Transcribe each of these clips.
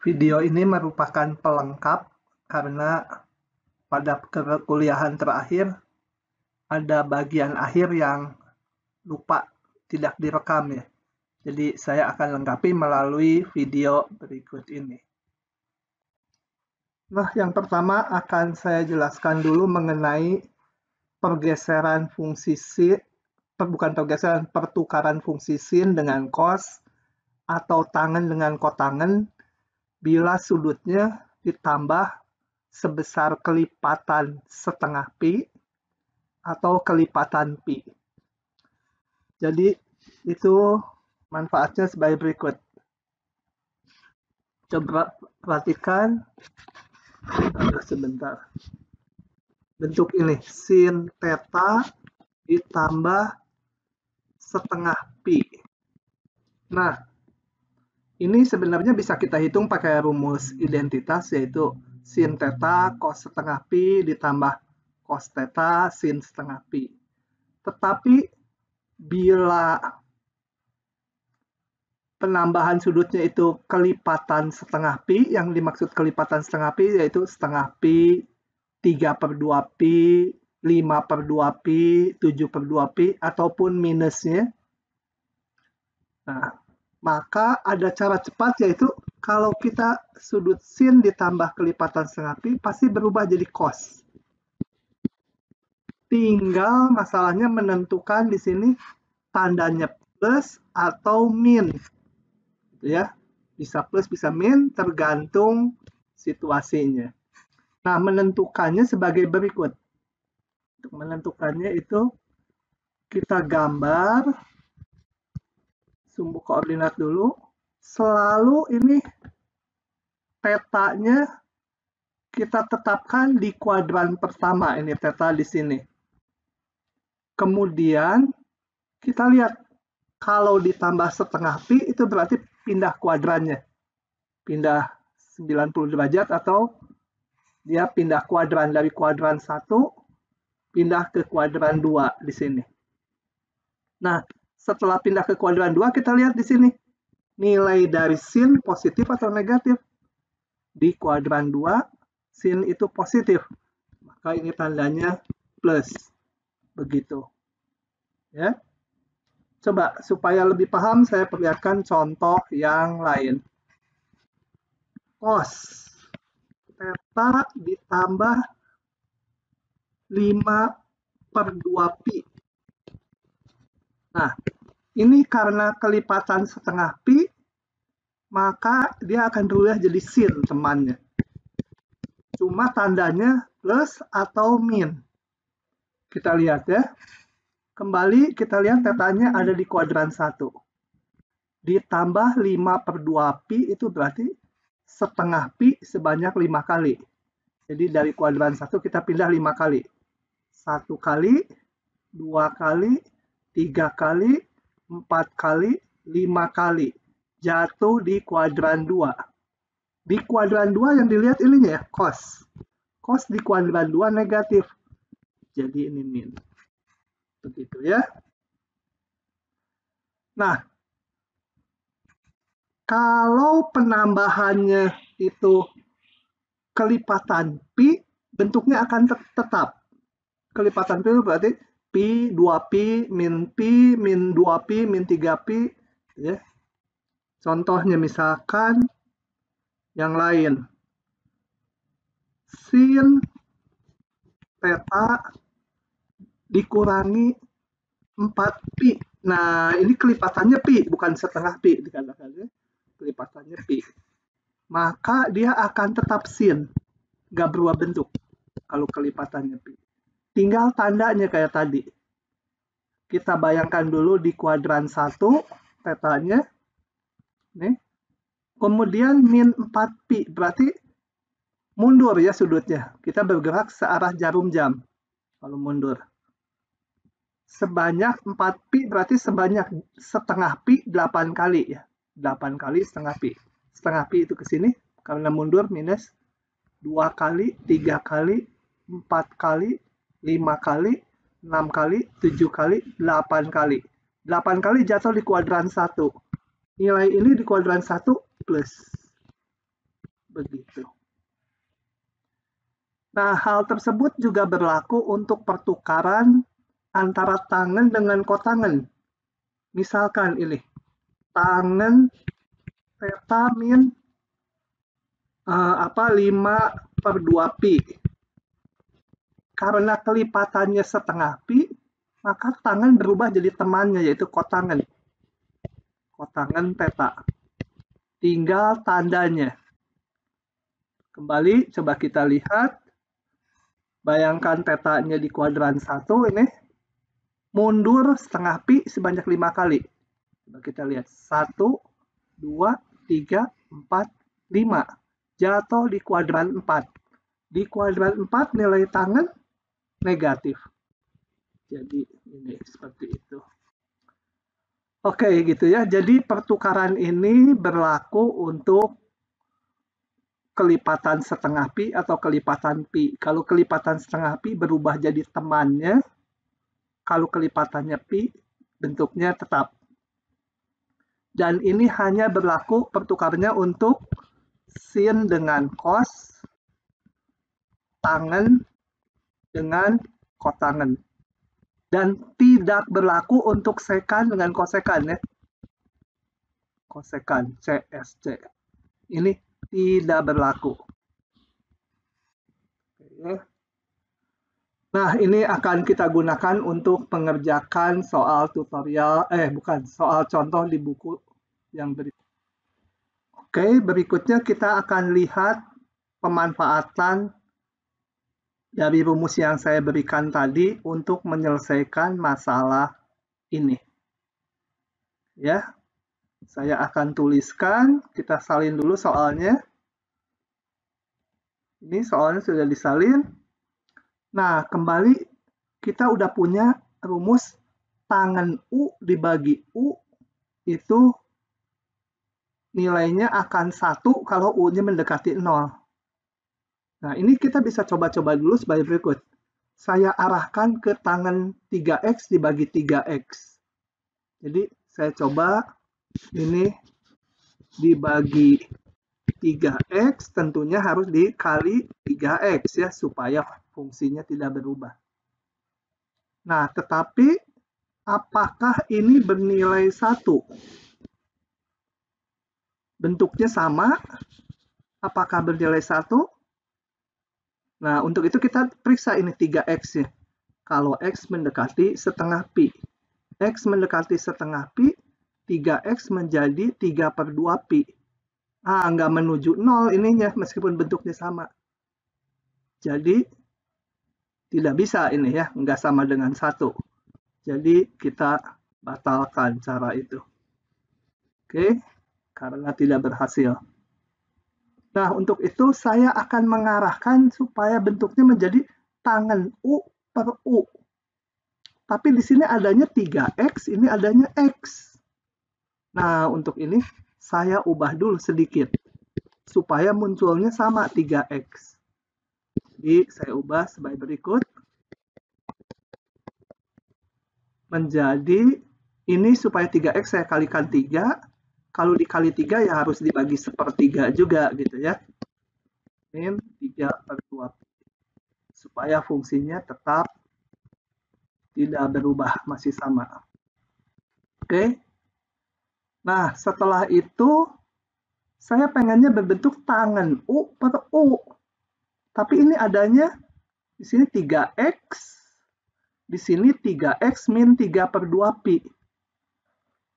Video ini merupakan pelengkap karena pada perkuliahan terakhir ada bagian akhir yang lupa tidak direkam ya. Jadi saya akan lengkapi melalui video berikut ini. Nah, yang pertama akan saya jelaskan dulu mengenai pergeseran fungsi sin, pertukaran fungsi sin dengan cos atau tangen dengan kotangen bila sudutnya ditambah sebesar kelipatan setengah pi atau kelipatan pi. Jadi itu manfaatnya sebagai berikut. Coba perhatikan sebentar. Bentuk ini, sin theta ditambah setengah pi. Nah, ini sebenarnya bisa kita hitung pakai rumus identitas, yaitu sin theta cos setengah pi ditambah cos theta sin setengah pi. Tetapi bila penambahan sudutnya itu kelipatan setengah pi, yang dimaksud kelipatan setengah pi yaitu setengah pi, 3/2 pi, 5/2 pi, 7/2 pi, ataupun minusnya. Nah, maka ada cara cepat, yaitu kalau kita sudut sin ditambah kelipatan setengah pi pasti berubah jadi cos. Tinggal masalahnya menentukan di sini tandanya plus atau min. Ya, bisa plus bisa min tergantung situasinya. Nah, menentukannya sebagai berikut. Untuk menentukannya itu kita gambar sumbu koordinat dulu. Selalu ini tetanya kita tetapkan di kuadran pertama, ini theta di sini. Kemudian kita lihat kalau ditambah setengah pi itu berarti pindah kuadrannya. Pindah 90 derajat atau dia pindah kuadran dari kuadran 1 pindah ke kuadran 2 di sini. Nah, setelah pindah ke kuadran 2 kita lihat di sini. Nilai dari sin positif atau negatif. Di kuadran 2 sin itu positif. Maka ini tandanya plus. Begitu. Ya. Coba supaya lebih paham saya perlihatkan contoh yang lain. Cos theta ditambah 5/2 pi. Nah, ini karena kelipatan setengah pi, maka dia akan berubah jadi sin temannya. Cuma tandanya plus atau min. Kita lihat ya. Kembali kita lihat tetanya ada di kuadran 1. Ditambah 5/2 pi itu berarti setengah pi sebanyak 5 kali. Jadi dari kuadran 1 kita pindah 5 kali. 1 kali, 2 kali, 3 kali, 4 kali, 5 kali. Jatuh di kuadran 2. Di kuadran 2 yang dilihat ininya ya, cos. Cos di kuadran 2 negatif. Jadi ini min. Begitu ya. Nah, kalau penambahannya itu kelipatan pi, bentuknya akan tetap. Kelipatan pi itu berarti pi, 2pi, min 2pi, min 3pi. Ya. Contohnya misalkan yang lain. Sin theta dikurangi 4pi. Nah, ini kelipatannya pi, bukan setengah pi dikatakan ya. Kelipatannya pi. Maka dia akan tetap sin. Nggak berubah bentuk kalau kelipatannya pi. Tinggal tandanya kayak tadi. Kita bayangkan dulu di kuadran 1 tetanya. Nih. Kemudian min 4pi. Berarti mundur ya sudutnya. Kita bergerak searah jarum jam. Kalau mundur. Sebanyak 4pi berarti sebanyak setengah pi 8 kali ya. 8 kali setengah pi. Setengah pi itu ke sini. Karena mundur minus 2 kali, 3 kali, 4 kali, 5 kali, 6 kali, 7 kali, 8 kali. 8 kali jatuh di kuadran 1. Nilai ini di kuadran 1 plus. Begitu. Nah, hal tersebut juga berlaku untuk pertukaran antara tangen dengan kotangen. Misalkan ini, tangen theta min 5/2 pi. Karena kelipatannya setengah pi, maka tangen berubah jadi temannya, yaitu kotangen. Kotangen theta. Tinggal tandanya. Kembali, coba kita lihat. Bayangkan tetanya di kuadran 1 ini. Mundur setengah pi sebanyak 5 kali. Coba kita lihat. 1, 2, 3, 4, 5. Jatuh di kuadran 4. Di kuadran 4 nilai tangen negatif. Jadi ini seperti itu. Oke, gitu ya. Jadi pertukaran ini berlaku untuk kelipatan setengah pi atau kelipatan pi. Kalau kelipatan setengah pi berubah jadi temannya, kalau kelipatannya pi bentuknya tetap. Dan ini hanya berlaku pertukarnya untuk sin dengan cos, tangen dengan kotangen. Dan tidak berlaku untuk sekan dengan kosekan ya. Kosekan, CSC. Ini tidak berlaku. Nah, ini akan kita gunakan untuk mengerjakan soal tutorial, soal contoh di buku yang berikut. Oke, berikutnya kita akan lihat pemanfaatan dari rumus yang saya berikan tadi untuk menyelesaikan masalah ini. Ya, saya akan tuliskan, kita salin dulu soalnya. Ini soalnya sudah disalin. Nah, kembali kita udah punya rumus tangen U dibagi U itu nilainya akan 1 kalau U-nya mendekati 0. Nah, ini kita bisa coba-coba dulu sebagai berikut. Saya arahkan ke tangen 3X dibagi 3X. Jadi, saya coba ini dibagi 3X, tentunya harus dikali 3X ya, supaya fungsinya tidak berubah. Nah, tetapi apakah ini bernilai 1? Bentuknya sama? Apakah bernilai 1? Nah, untuk itu kita periksa ini 3X ya. Kalau X mendekati setengah pi. X mendekati setengah pi, 3X menjadi 3/2 pi. Nggak menuju 0 ininya, meskipun bentuknya sama. Jadi, tidak bisa ini ya, nggak sama dengan 1. Jadi, kita batalkan cara itu. Oke, karena tidak berhasil. Nah, untuk itu saya akan mengarahkan supaya bentuknya menjadi tangen U per U. Tapi di sini adanya 3X, ini adanya X. Nah, untuk ini saya ubah dulu sedikit. Supaya munculnya sama 3X. Jadi, saya ubah sebagai berikut. Menjadi, ini supaya 3X saya kalikan 3. Kalau dikali 3 ya harus dibagi 1/3 juga gitu ya. Min 3/2. Supaya fungsinya tetap tidak berubah, masih sama. Oke. Nah, setelah itu saya pengennya berbentuk tangen U per U. Tapi ini adanya di sini 3X, di sini 3X min 3/2 pi.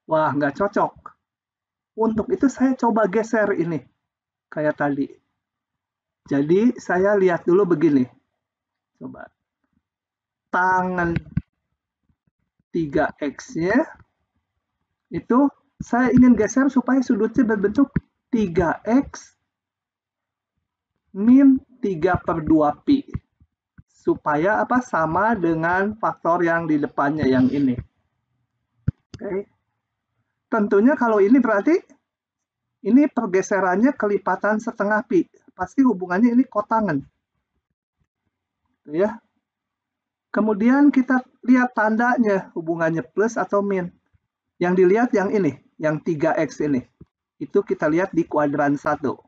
Wah, nggak cocok. Untuk itu saya coba geser ini, kayak tadi. Jadi saya lihat dulu begini. Coba. Tangen 3X-nya itu saya ingin geser supaya sudutnya berbentuk 3X min 3/2 pi. Supaya apa? Sama dengan faktor yang di depannya yang ini. Oke. Tentunya kalau ini berarti ini pergeserannya kelipatan setengah pi. Pasti hubungannya ini kotangen. Ya. Kemudian kita lihat tandanya, hubungannya plus atau min. Yang dilihat yang ini, yang 3X ini. Itu kita lihat di kuadran 1.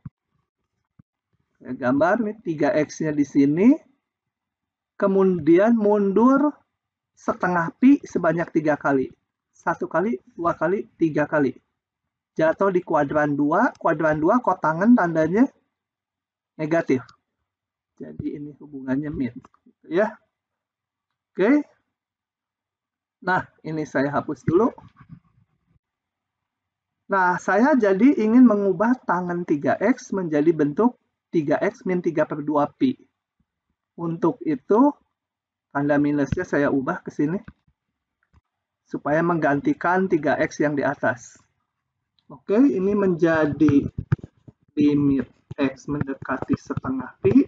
Saya gambar nih 3x-nya di sini. Kemudian mundur setengah pi sebanyak 3 kali. 1 kali, 2 kali, 3 kali. Jatuh di kuadran 2. Kuadran 2 kotangan tandanya negatif. Jadi ini hubungannya min. Ya. Oke. Nah, ini saya hapus dulu. Nah, saya jadi ingin mengubah tangan 3x menjadi bentuk 3x min 3 per 2 pi. Untuk itu, tanda minusnya saya ubah ke sini. Supaya menggantikan 3x yang di atas. Oke, ini menjadi limit x mendekati setengah pi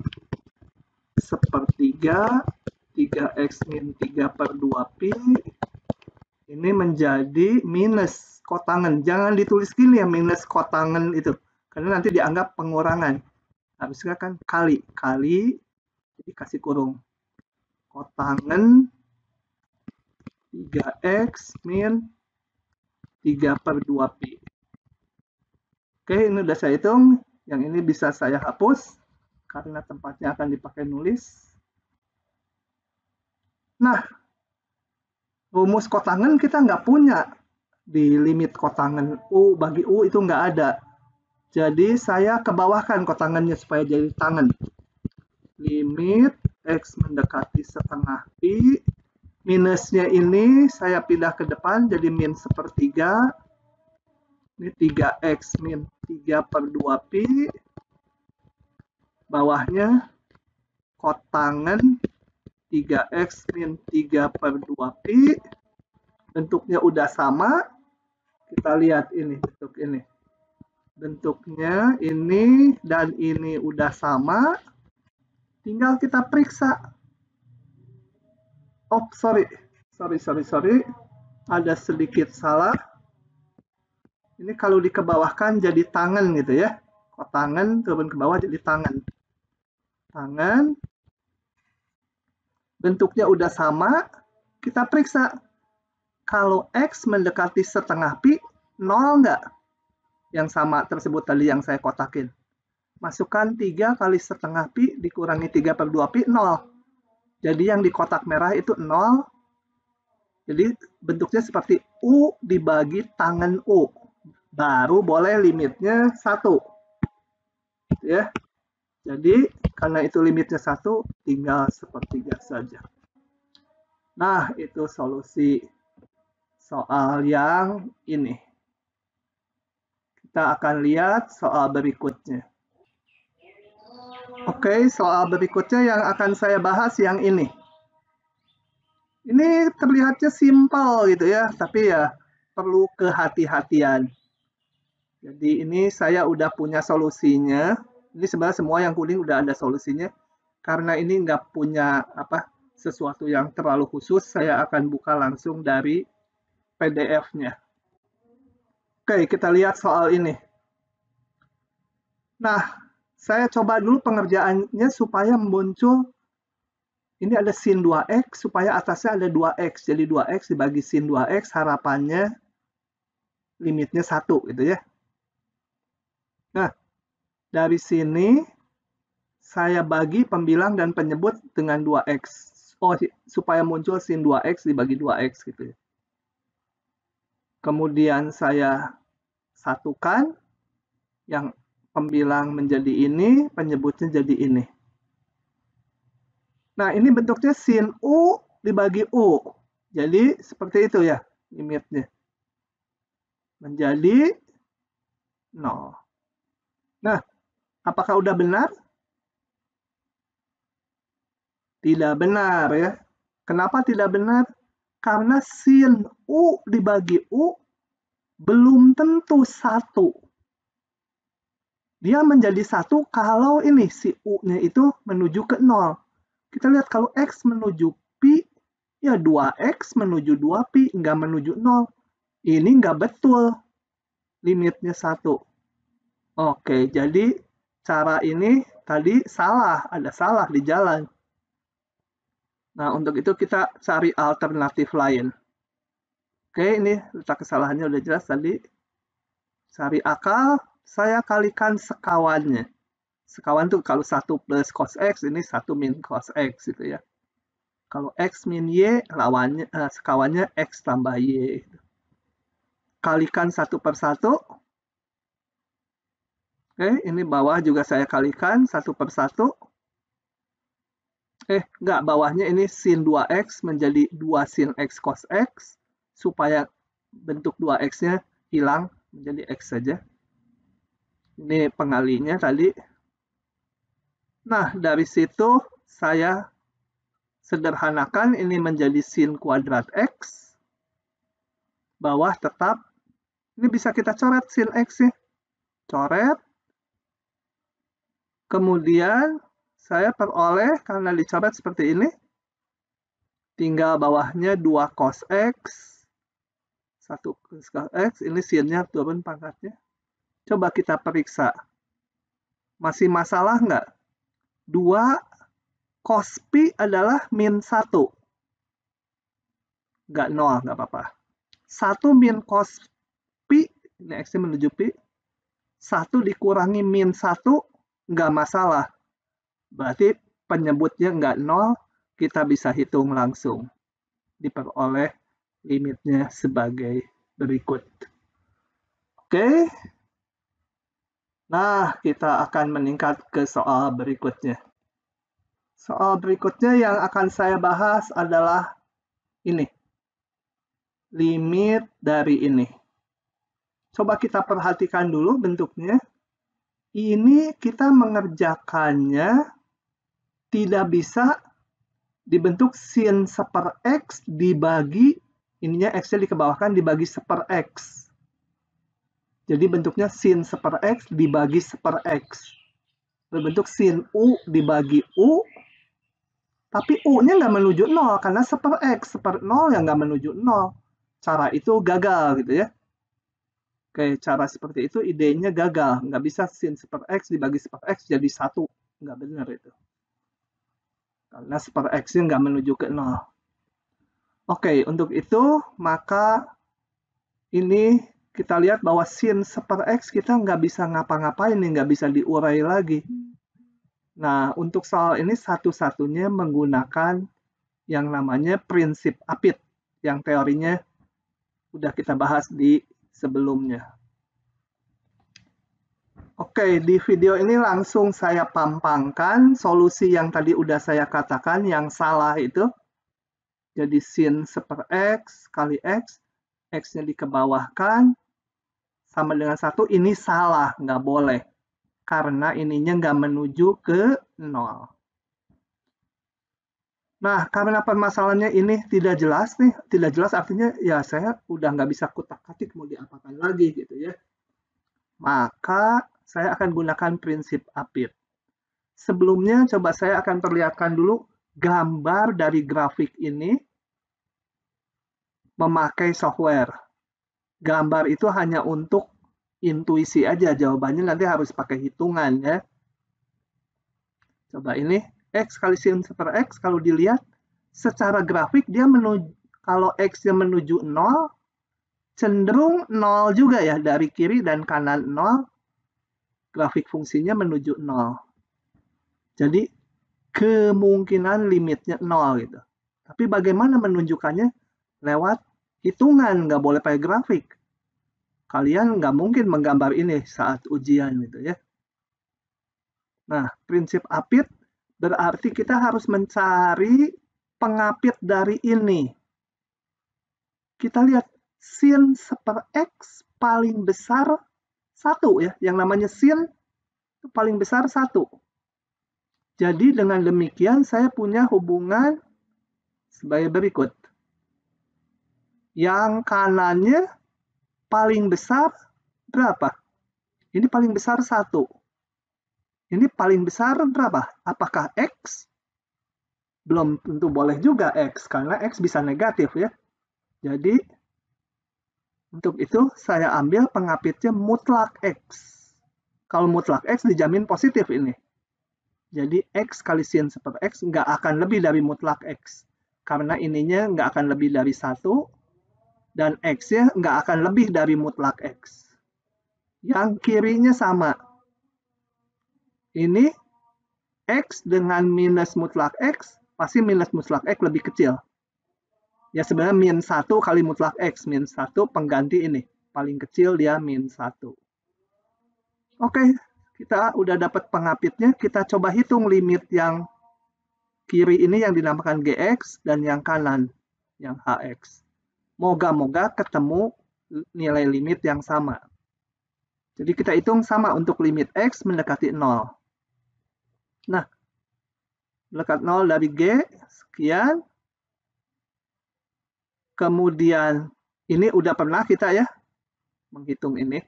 sepertiga 3x min 3 per 2 pi. Ini menjadi minus kotangan. Jangan ditulis gini ya, minus kotangan itu. Karena nanti dianggap pengurangan. Harusnya kan kali. Kali, jadi kasih kurung. Kotangan 3x min 3 per 2 pi. Oke, ini udah saya hitung. Yang ini bisa saya hapus. Karena tempatnya akan dipakai nulis. Nah, rumus kotangan kita nggak punya di limit kotangan U bagi U itu nggak ada. Jadi saya kebawahkan kotangannya supaya jadi tangan. Limit X mendekati setengah pi. Minusnya ini saya pindah ke depan jadi min sepertiga. Ini 3X min 3 per 2 pi. Bawahnya kotangan 3x min 3 per 2 pi. Bentuknya udah sama. Kita lihat ini bentuk ini. Bentuknya ini dan ini udah sama. Tinggal kita periksa. Oh, sorry. Ada sedikit salah. Ini kalau dikebawahkan jadi tangan gitu ya. Kotangan turun ke bawah jadi tangan. Tangan. Bentuknya udah sama. Kita periksa. Kalau X mendekati setengah pi, 0 nggak? Yang sama tersebut tadi yang saya kotakin. Masukkan 3 kali setengah pi dikurangi 3 per 2 pi, 0. Jadi yang di kotak merah itu 0. Jadi bentuknya seperti U dibagi tangan U. Baru boleh limitnya 1. Ya. Jadi karena itu limitnya 1, tinggal sepertiga saja. Nah, itu solusi soal yang ini. Kita akan lihat soal berikutnya. Oke, soal berikutnya yang akan saya bahas yang ini. Ini terlihatnya simpel gitu ya, tapi ya perlu kehati-hatian. Jadi ini saya udah punya solusinya. Ini sebenarnya semua yang kuning udah ada solusinya. Karena ini nggak punya sesuatu yang terlalu khusus, saya akan buka langsung dari PDF-nya. Oke, kita lihat soal ini. Nah, saya coba dulu pengerjaannya supaya muncul, ini ada sin 2x, supaya atasnya ada 2x. Jadi 2x dibagi sin 2x, harapannya limitnya 1 gitu ya. Nah, dari sini saya bagi pembilang dan penyebut dengan 2x. Oh, supaya muncul sin 2x dibagi 2x gitu ya. Kemudian saya satukan, yang pembilang menjadi ini, penyebutnya jadi ini. Nah, ini bentuknya sin U dibagi U. Jadi, seperti itu ya, limitnya. Menjadi 0. Nah, apakah udah benar? Tidak benar ya. Kenapa tidak benar? Karena sin U dibagi U belum tentu 1. Dia menjadi 1 kalau ini si U-nya itu menuju ke 0. Kita lihat kalau X menuju pi, ya 2X menuju 2 pi, nggak menuju 0. Ini nggak betul. Limitnya 1. Oke, jadi cara ini tadi salah. Ada salah di jalan. Nah, untuk itu kita cari alternatif lain. Oke, ini letak kesalahannya udah jelas tadi. Cari akal, saya kalikan sekawannya. Sekawan tuh kalau 1 plus cos X, ini 1 min cos X gitu ya. Kalau X min Y, lawannya sekawannya X tambah Y. Kalikan 1 per 1. Oke, ini bawah juga saya kalikan 1 per 1. Enggak, bawahnya ini sin 2X menjadi 2 sin X cos X. Supaya bentuk 2X-nya hilang, menjadi X saja. Ini pengalinya tadi. Nah, dari situ saya sederhanakan ini menjadi sin kuadrat X. Bawah tetap. Ini bisa kita coret sin X ya. Coret. Kemudian saya peroleh karena dicoret seperti ini. Tinggal bawahnya 2 cos X. 1 cos X. Ini sinnya turun pangkatnya. Coba kita periksa. Masih masalah nggak? 2 cos pi adalah min 1. Nggak 0, nggak apa-apa. 1 min cos pi, ini X-nya menuju pi. 1 dikurangi min 1, nggak masalah. Berarti penyebutnya nggak 0, kita bisa hitung langsung. Diperoleh limitnya sebagai berikut. Oke. Nah, kita akan meningkat ke soal berikutnya. Soal berikutnya yang akan saya bahas adalah ini. Limit dari ini. Coba kita perhatikan dulu bentuknya. Ini kita mengerjakannya tidak bisa dibentuk sin 1 X dibagi, ininya X-nya dikebawahkan dibagi 1 X. Jadi bentuknya sin 1 X dibagi 1 X. Berbentuk sin U dibagi U, tapi U-nya nggak menuju 0, karena 1 X, 1 0 yang nggak menuju 0. Cara itu gagal gitu ya. Oke, cara seperti itu idenya gagal. Nggak bisa sin 1 X dibagi 1 X jadi 1. Nggak benar itu. Karena 1 X-nya nggak menuju ke 0. Oke, untuk itu maka ini kita lihat bahwa sin 1 X kita nggak bisa ngapa-ngapain nih, nggak bisa diurai lagi. Nah, untuk soal ini satu-satunya menggunakan yang namanya prinsip Apit, yang teorinya udah kita bahas di sebelumnya. Oke, di video ini langsung saya pampangkan solusi yang tadi udah saya katakan yang salah itu. Jadi sin 1 X kali X, X-nya dikebawahkan, sama dengan 1, ini salah, nggak boleh. Karena ininya nggak menuju ke 0. Nah, karena permasalahannya ini tidak jelas nih, tidak jelas artinya ya saya udah nggak bisa kutak-katik mau diapakan lagi gitu ya. Maka saya akan gunakan prinsip Apit. Sebelumnya coba saya akan perlihatkan dulu gambar dari grafik ini memakai software. Gambar itu hanya untuk intuisi aja, jawabannya nanti harus pakai hitungan ya. Coba ini X kali sin 1 X, kalau dilihat secara grafik dia menuju, kalau X-nya menuju 0, cenderung 0 juga ya, dari kiri dan kanan 0, grafik fungsinya menuju 0. Jadi kemungkinan limitnya 0 gitu. Tapi bagaimana menunjukkannya? Lewat hitungan, nggak boleh pakai grafik. Kalian nggak mungkin menggambar ini saat ujian gitu ya. Nah, prinsip Apit berarti kita harus mencari pengapit dari ini. Kita lihat sin 1 X paling besar 1 ya. Yang namanya sin itu paling besar 1. Jadi dengan demikian saya punya hubungan sebagai berikut. Yang kanannya paling besar berapa? Ini paling besar 1. Ini paling besar berapa? Apakah X? Belum tentu boleh juga X, karena X bisa negatif ya. Jadi, untuk itu saya ambil pengapitnya mutlak X. Kalau mutlak X dijamin positif ini. Jadi X kali sin 1 X nggak akan lebih dari mutlak X. Karena ininya nggak akan lebih dari 1, dan X-nya nggak akan lebih dari mutlak X. Yang kirinya sama. Ini X dengan minus mutlak X, pasti minus mutlak X lebih kecil. Ya sebenarnya min 1 kali mutlak X, min 1 pengganti ini. Paling kecil dia min 1. Oke, kita udah dapat pengapitnya, kita coba hitung limit yang kiri ini yang dinamakan GX dan yang kanan yang HX. Moga-moga ketemu nilai limit yang sama. Jadi kita hitung sama untuk limit X mendekati 0. Nah, mendekat 0 dari G, sekian. Kemudian, ini udah pernah kita ya, menghitung ini.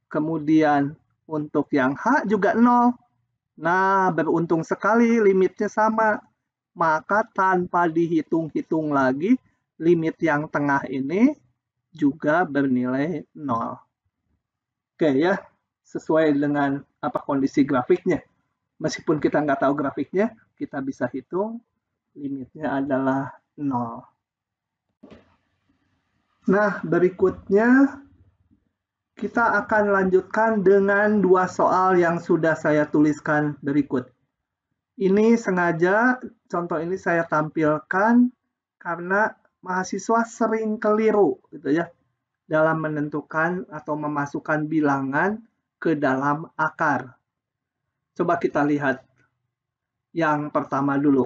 Kemudian, untuk yang H juga 0. Nah, beruntung sekali limitnya sama. Maka tanpa dihitung-hitung lagi, limit yang tengah ini juga bernilai 0. Oke ya, sesuai dengan apa kondisi grafiknya. Meskipun kita nggak tahu grafiknya, kita bisa hitung limitnya adalah 0. Nah, berikutnya kita akan lanjutkan dengan 2 soal yang sudah saya tuliskan berikut. Ini sengaja, contoh ini saya tampilkan karena mahasiswa sering keliru gitu ya, dalam menentukan atau memasukkan bilangan ke dalam akar. Coba kita lihat yang pertama dulu.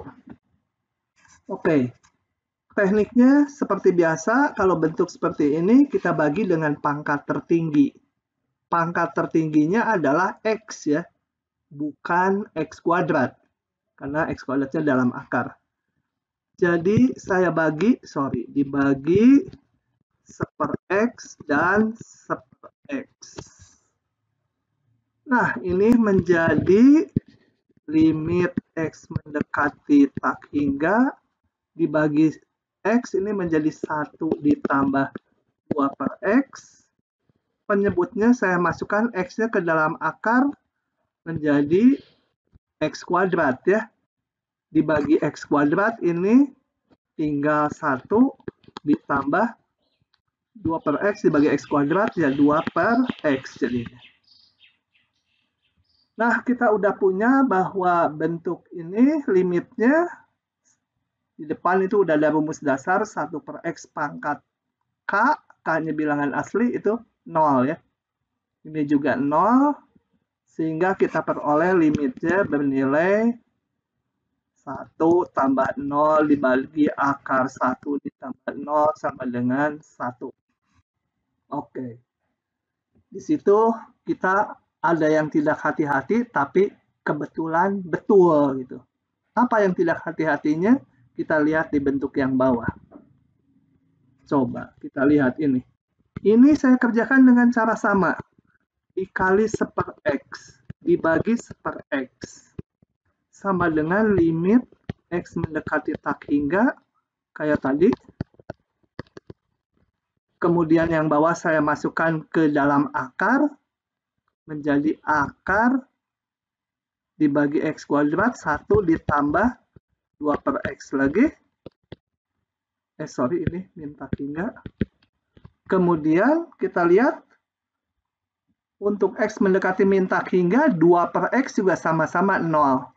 Oke. Tekniknya seperti biasa, kalau bentuk seperti ini kita bagi dengan pangkat tertinggi. Pangkat tertingginya adalah X ya, bukan X kuadrat. Karena X kuadratnya dalam akar. Jadi saya dibagi 1/X dan 1/X. Nah, ini menjadi limit X mendekati tak hingga dibagi X ini menjadi 1 ditambah 2/X. Penyebutnya saya masukkan X-nya ke dalam akar menjadi X kuadrat ya. Dibagi X kuadrat ini tinggal 1 ditambah 2/X dibagi X kuadrat ya 2/X jadinya. Nah, kita udah punya bahwa bentuk ini limitnya di depan itu udah ada rumus dasar 1/X pangkat K, K-nya bilangan asli itu 0 ya. Ini juga 0, sehingga kita peroleh limitnya bernilai 1 tambah 0 dibagi akar 1 ditambah 0 sama dengan 1. Oke. Di situ kita ada yang tidak hati-hati, tapi kebetulan betul gitu. Apa yang tidak hati-hatinya? Kita lihat di bentuk yang bawah. Coba kita lihat ini. Ini saya kerjakan dengan cara sama. Dikali 1/X dibagi 1/X. Sama dengan limit X mendekati tak hingga. Kayak tadi. Kemudian yang bawah saya masukkan ke dalam akar. Menjadi akar dibagi X kuadrat. 1 ditambah 2/X lagi. Ini min tak hingga. Kemudian kita lihat untuk X mendekati min tak hingga 2/X juga sama-sama 0.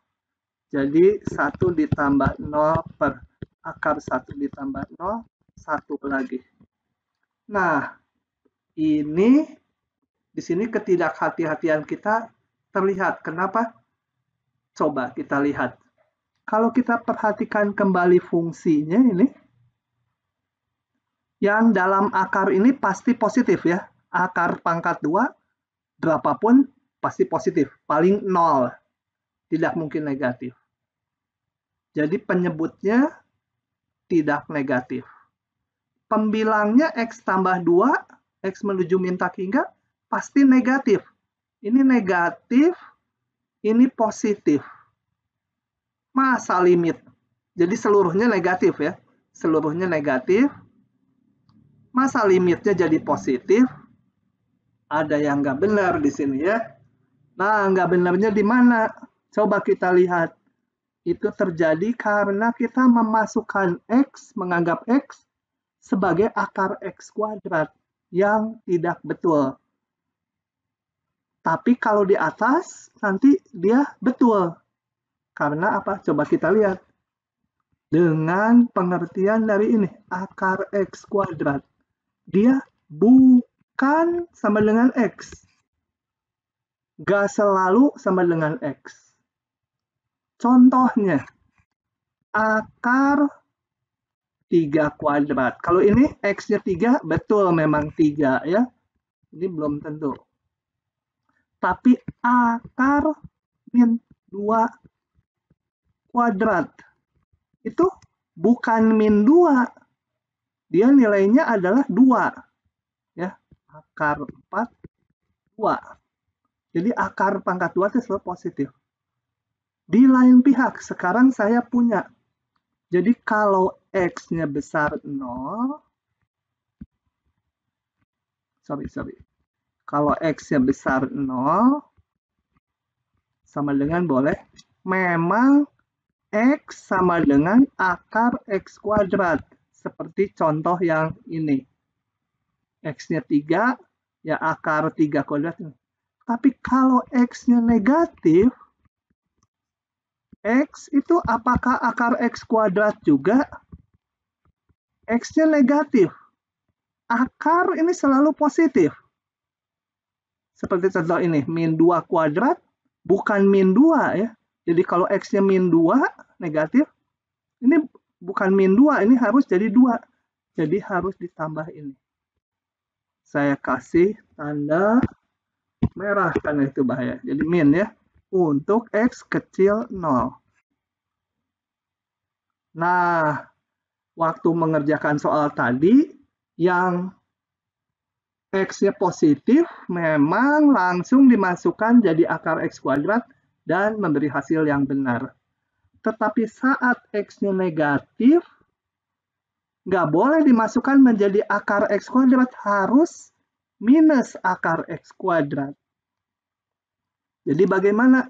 Jadi 1 ditambah 0 per akar 1 ditambah 0, 1 lagi. Nah, ini di sini ketidakhati-hatian kita terlihat. Kenapa? Coba kita lihat. Kalau kita perhatikan kembali fungsinya ini, yang dalam akar ini pasti positif ya. Akar pangkat 2, berapapun pasti positif. Paling 0. Tidak mungkin negatif. Jadi penyebutnya tidak negatif. Pembilangnya X tambah 2, X menuju min tak hingga, pasti negatif. Ini negatif, ini positif. Masa limit? Jadi seluruhnya negatif ya. Seluruhnya negatif. Masa limitnya jadi positif? Ada yang nggak benar di sini ya. Nah, nggak benarnya di mana? Coba kita lihat. Itu terjadi karena kita memasukkan X, menganggap X sebagai akar X kuadrat yang tidak betul. Tapi kalau di atas, nanti dia betul. Karena apa? Coba kita lihat. Dengan pengertian dari ini, akar X kuadrat. Dia bukan sama dengan X. Gak selalu sama dengan X. Contohnya, akar 3 kuadrat. Kalau ini X-nya 3, betul memang 3 ya. Ini belum tentu. Tapi akar min 2 kuadrat itu bukan min 2. Dia nilainya adalah 2. Ya, akar 4, 2. Jadi akar pangkat 2 itu selalu positif. Di lain pihak, sekarang saya punya. Jadi kalau X-nya besar 0, kalau X-nya besar 0, sama dengan boleh, memang X sama dengan akar X kuadrat. Seperti contoh yang ini. X-nya 3, ya akar 3 kuadrat. Tapi kalau X-nya negatif, X itu apakah akar X kuadrat juga? X-nya negatif. Akar ini selalu positif. Seperti contoh ini, min 2 kuadrat, bukan min 2 ya. Jadi kalau X-nya min 2, negatif, ini bukan min 2, ini harus jadi 2. Jadi harus ditambah ini. Saya kasih tanda merah karena itu bahaya. Jadi min ya, untuk X kecil 0. Nah, waktu mengerjakan soal tadi, yang X-nya positif, memang langsung dimasukkan jadi akar X kuadrat dan memberi hasil yang benar. Tetapi saat X-nya negatif, nggak boleh dimasukkan menjadi akar X kuadrat, harus minus akar X kuadrat. Jadi bagaimana?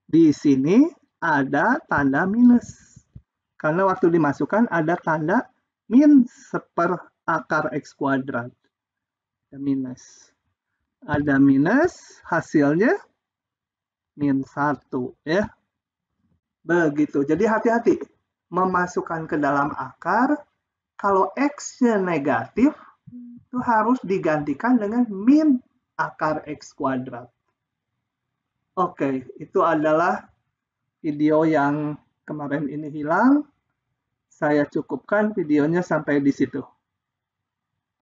Di sini ada tanda minus. Karena waktu dimasukkan ada tanda min seper akar X kuadrat. Ada minus, hasilnya min 1 ya. Begitu. Jadi hati-hati memasukkan ke dalam akar, kalau X-nya negatif itu harus digantikan dengan min akar X kuadrat. Oke, itu adalah video yang kemarin ini hilang. Saya cukupkan videonya sampai di situ.